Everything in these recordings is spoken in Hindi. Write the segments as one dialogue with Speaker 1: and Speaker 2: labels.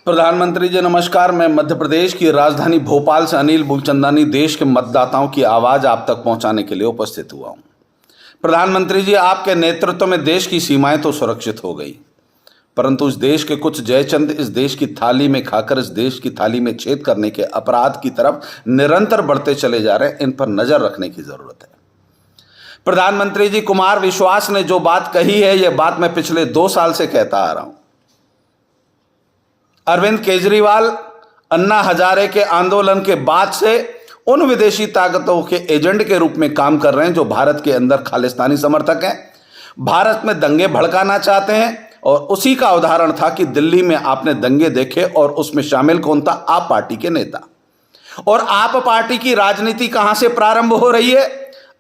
Speaker 1: प्रधानमंत्री जी नमस्कार। मैं मध्य प्रदेश की राजधानी भोपाल से अनिल मूलचंदानी देश के मतदाताओं की आवाज़ आप तक पहुंचाने के लिए उपस्थित हुआ हूं। प्रधानमंत्री जी, आपके नेतृत्व में देश की सीमाएं तो सुरक्षित हो गई, परंतु इस देश के कुछ जयचंद इस देश की थाली में खाकर इस देश की थाली में छेद करने के अपराध की तरफ निरंतर बढ़ते चले जा रहे हैं। इन पर नजर रखने की जरूरत है। प्रधानमंत्री जी, कुमार विश्वास ने जो बात कही है, यह बात मैं पिछले 2 साल से कहता आ रहा हूं। अरविंद केजरीवाल अन्ना हजारे के आंदोलन के बाद से उन विदेशी ताकतों के एजेंट के रूप में काम कर रहे हैं जो भारत के अंदर खालिस्तानी समर्थक हैं, भारत में दंगे भड़काना चाहते हैं। और उसी का उदाहरण था कि दिल्ली में आपने दंगे देखे और उसमें शामिल कौन था? आप पार्टी के नेता। और आप पार्टी की राजनीति कहां से प्रारंभ हो रही है?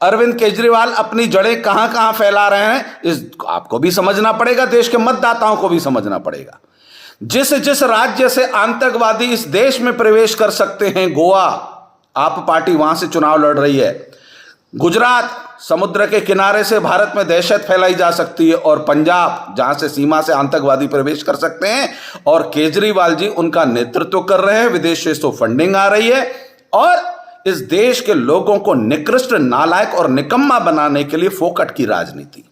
Speaker 1: अरविंद केजरीवाल अपनी जड़ें कहां कहां फैला रहे हैं, इस आपको भी समझना पड़ेगा, देश के मतदाताओं को भी समझना पड़ेगा। जिस राज्य से आतंकवादी इस देश में प्रवेश कर सकते हैं, गोवा, आप पार्टी वहां से चुनाव लड़ रही है। गुजरात, समुद्र के किनारे से भारत में दहशत फैलाई जा सकती है। और पंजाब, जहां से सीमा से आतंकवादी प्रवेश कर सकते हैं, और केजरीवाल जी उनका नेतृत्व कर रहे हैं। विदेश से तो फंडिंग आ रही है और इस देश के लोगों को निकृष्ट, नालायक और निकम्मा बनाने के लिए फोकट की राजनीति,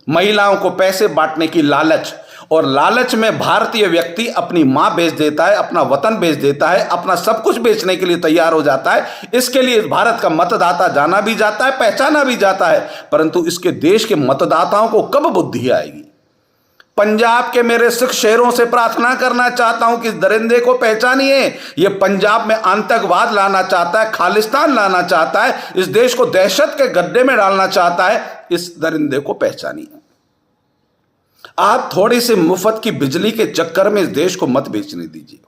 Speaker 1: महिलाओं को पैसे बांटने की लालच, और लालच में भारतीय व्यक्ति अपनी मां बेच देता है, अपना वतन बेच देता है, अपना सब कुछ बेचने के लिए तैयार हो जाता है। इसके लिए भारत का मतदाता जाना भी जाता है, पहचाना भी जाता है, परंतु इसके देश के मतदाताओं को कब बुद्धि आएगी? पंजाब के मेरे सिख शेरों से प्रार्थना करना चाहता हूं कि इस दरिंदे को पहचानिए। यह पंजाब में आतंकवाद लाना चाहता है, खालिस्तान लाना चाहता है, इस देश को दहशत के गड्ढे में डालना चाहता है। इस दरिंदे को पहचानिए। आप थोड़ी सी मुफ्त की बिजली के चक्कर में इस देश को मत बेचने दीजिए।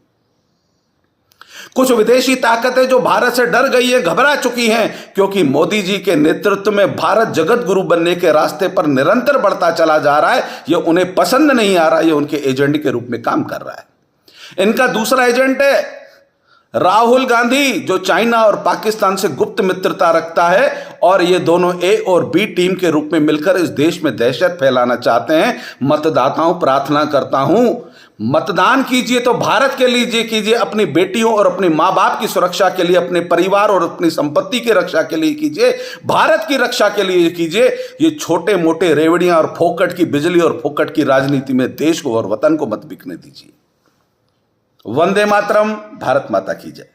Speaker 1: कुछ विदेशी ताकतें जो भारत से डर गई है, घबरा चुकी हैं, क्योंकि मोदी जी के नेतृत्व में भारत जगत गुरु बनने के रास्ते पर निरंतर बढ़ता चला जा रहा है। यह उन्हें पसंद नहीं आ रहा, यह उनके एजेंट के रूप में काम कर रहा है। इनका दूसरा एजेंट है राहुल गांधी, जो चाइना और पाकिस्तान से गुप्त मित्रता रखता है, और ये दोनों ए और बी टीम के रूप में मिलकर इस देश में दहशत फैलाना चाहते हैं। मतदाताओं, प्रार्थना करता हूं, मतदान कीजिए तो भारत के लिए कीजिए, अपनी बेटियों और अपने मां बाप की सुरक्षा के लिए, अपने परिवार और अपनी संपत्ति की रक्षा के लिए कीजिए, भारत की रक्षा के लिए कीजिए। ये छोटे मोटे रेवड़ियां और फोकट की बिजली और फोकट की राजनीति में देश को और वतन को मत बिकने दीजिए। वंदे मातरम। भारत माता की जय।